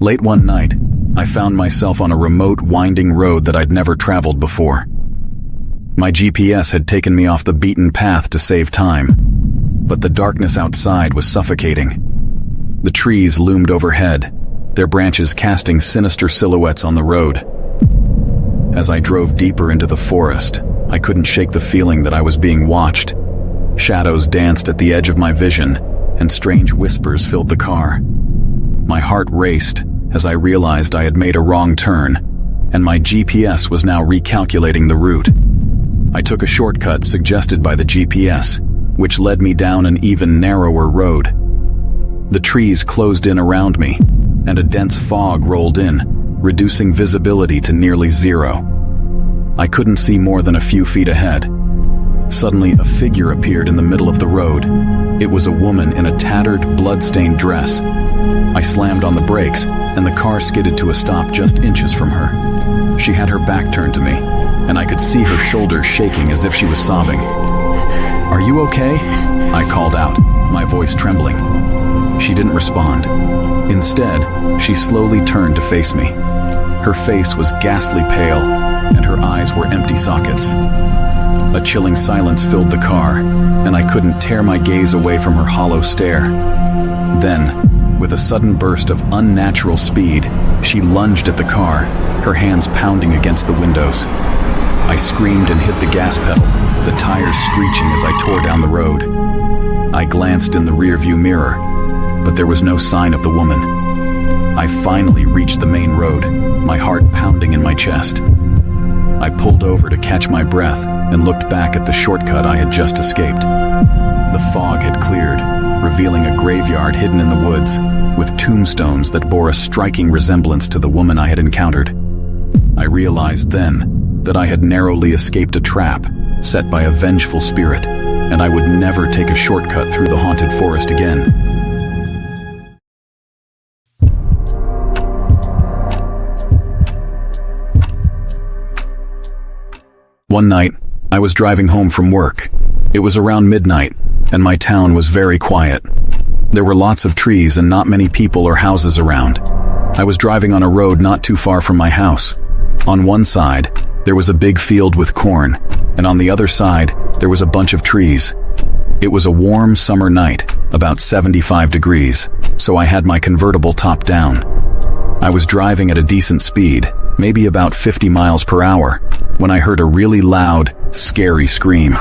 Late one night, I found myself on a remote, winding road that I'd never traveled before. My GPS had taken me off the beaten path to save time, but the darkness outside was suffocating. The trees loomed overhead, their branches casting sinister silhouettes on the road. As I drove deeper into the forest, I couldn't shake the feeling that I was being watched. Shadows danced at the edge of my vision, and strange whispers filled the car. My heart raced as I realized I had made a wrong turn, and my GPS was now recalculating the route. I took a shortcut suggested by the GPS, which led me down an even narrower road. The trees closed in around me, and a dense fog rolled in, reducing visibility to nearly zero. I couldn't see more than a few feet ahead. Suddenly, a figure appeared in the middle of the road. It was a woman in a tattered, blood-stained dress. I slammed on the brakes, and the car skidded to a stop just inches from her. She had her back turned to me, and I could see her shoulders shaking as if she was sobbing. "Are you okay?" I called out, my voice trembling. She didn't respond. Instead, she slowly turned to face me. Her face was ghastly pale, and her eyes were empty sockets. A chilling silence filled the car, and I couldn't tear my gaze away from her hollow stare. Then, with a sudden burst of unnatural speed, she lunged at the car, her hands pounding against the windows. I screamed and hit the gas pedal, the tires screeching as I tore down the road. I glanced in the rearview mirror, but there was no sign of the woman. I finally reached the main road, my heart pounding in my chest. I pulled over to catch my breath and looked back at the shortcut I had just escaped. The fog had cleared, revealing a graveyard hidden in the woods, with tombstones that bore a striking resemblance to the woman I had encountered. I realized then that I had narrowly escaped a trap set by a vengeful spirit, and I would never take a shortcut through the haunted forest again. One night, I was driving home from work. It was around midnight, and my town was very quiet. There were lots of trees and not many people or houses around. I was driving on a road not too far from my house. On one side, there was a big field with corn, and on the other side, there was a bunch of trees. It was a warm summer night, about 75 degrees, so I had my convertible top down. I was driving at a decent speed, maybe about 50 miles per hour, when I heard a really loud, scary scream.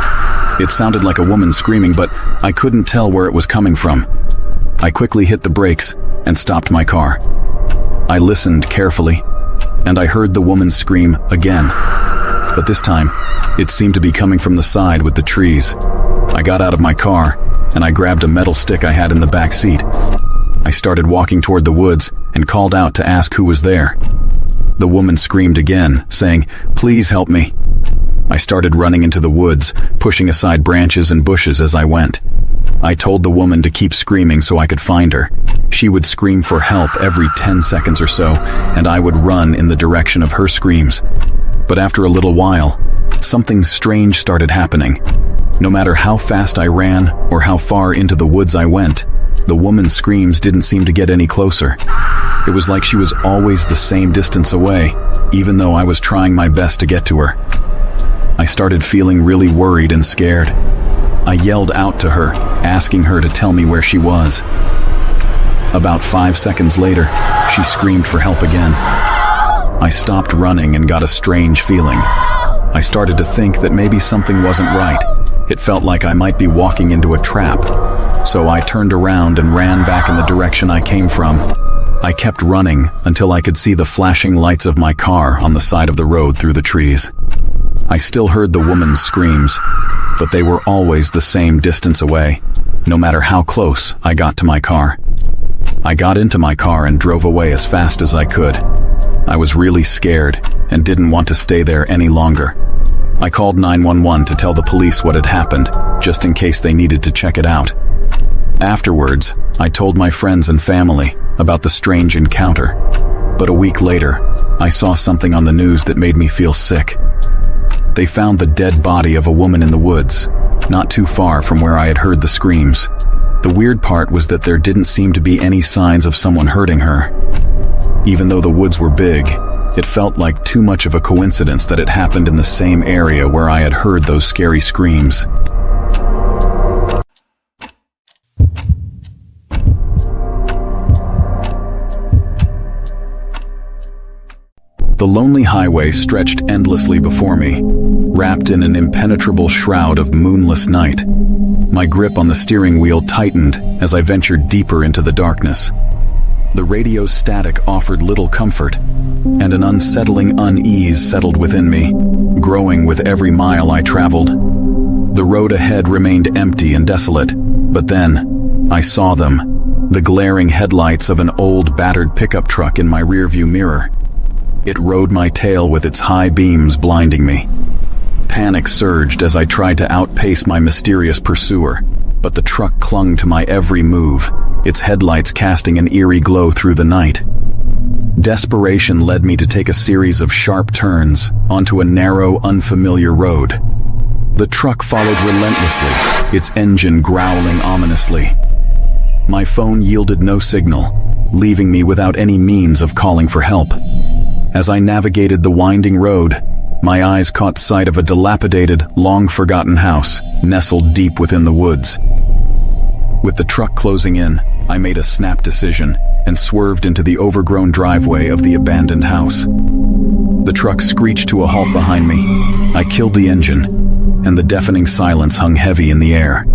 It sounded like a woman screaming, but I couldn't tell where it was coming from. I quickly hit the brakes and stopped my car. I listened carefully, and I heard the woman scream again. But this time, it seemed to be coming from the side with the trees. I got out of my car, and I grabbed a metal stick I had in the back seat. I started walking toward the woods and called out to ask who was there. The woman screamed again, saying, "Please help me." I started running into the woods, pushing aside branches and bushes as I went. I told the woman to keep screaming so I could find her. She would scream for help every 10 seconds or so, and I would run in the direction of her screams. But after a little while, something strange started happening. No matter how fast I ran or how far into the woods I went, the woman's screams didn't seem to get any closer. It was like she was always the same distance away, even though I was trying my best to get to her. I started feeling really worried and scared. I yelled out to her, asking her to tell me where she was. About 5 seconds later, she screamed for help again. I stopped running and got a strange feeling. I started to think that maybe something wasn't right. It felt like I might be walking into a trap. So I turned around and ran back in the direction I came from. I kept running until I could see the flashing lights of my car on the side of the road through the trees. I still heard the woman's screams, but they were always the same distance away, no matter how close I got to my car. I got into my car and drove away as fast as I could. I was really scared and didn't want to stay there any longer. I called 911 to tell the police what had happened, just in case they needed to check it out. Afterwards, I told my friends and family about the strange encounter. But a week later, I saw something on the news that made me feel sick. They found the dead body of a woman in the woods, not too far from where I had heard the screams. The weird part was that there didn't seem to be any signs of someone hurting her. Even though the woods were big, it felt like too much of a coincidence that it happened in the same area where I had heard those scary screams. The lonely highway stretched endlessly before me, wrapped in an impenetrable shroud of moonless night. My grip on the steering wheel tightened as I ventured deeper into the darkness. The radio's static offered little comfort, and an unsettling unease settled within me, growing with every mile I traveled. The road ahead remained empty and desolate, but then I saw them, the glaring headlights of an old, battered pickup truck in my rearview mirror. It rode my tail with its high beams blinding me. Panic surged as I tried to outpace my mysterious pursuer, but the truck clung to my every move, its headlights casting an eerie glow through the night. Desperation led me to take a series of sharp turns onto a narrow, unfamiliar road. The truck followed relentlessly, its engine growling ominously. My phone yielded no signal, leaving me without any means of calling for help. As I navigated the winding road, my eyes caught sight of a dilapidated, long-forgotten house nestled deep within the woods. With the truck closing in, I made a snap decision and swerved into the overgrown driveway of the abandoned house. The truck screeched to a halt behind me. I killed the engine, and the deafening silence hung heavy in the air.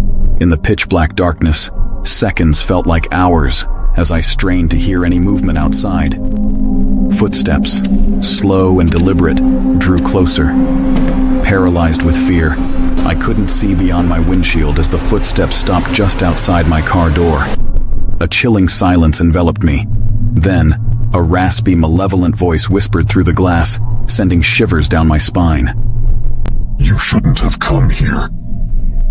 In the pitch-black darkness, seconds felt like hours as I strained to hear any movement outside. Footsteps, slow and deliberate, drew closer. Paralyzed with fear, I couldn't see beyond my windshield as the footsteps stopped just outside my car door. A chilling silence enveloped me. Then, a raspy, malevolent voice whispered through the glass, sending shivers down my spine. "You shouldn't have come here."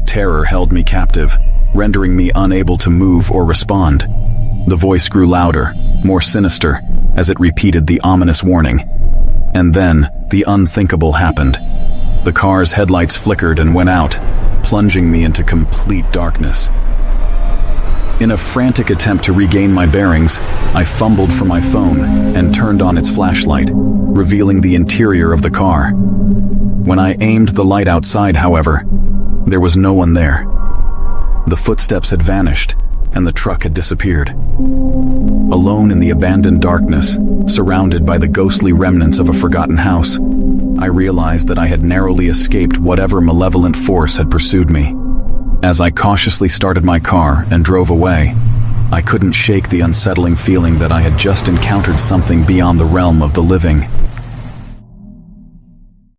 Terror held me captive, rendering me unable to move or respond. The voice grew louder, more sinister, as it repeated the ominous warning. And then, the unthinkable happened. The car's headlights flickered and went out, plunging me into complete darkness. In a frantic attempt to regain my bearings, I fumbled for my phone and turned on its flashlight, revealing the interior of the car. When I aimed the light outside, however, there was no one there. The footsteps had vanished, and the truck had disappeared. Alone in the abandoned darkness, surrounded by the ghostly remnants of a forgotten house, I realized that I had narrowly escaped whatever malevolent force had pursued me. As I cautiously started my car and drove away, I couldn't shake the unsettling feeling that I had just encountered something beyond the realm of the living.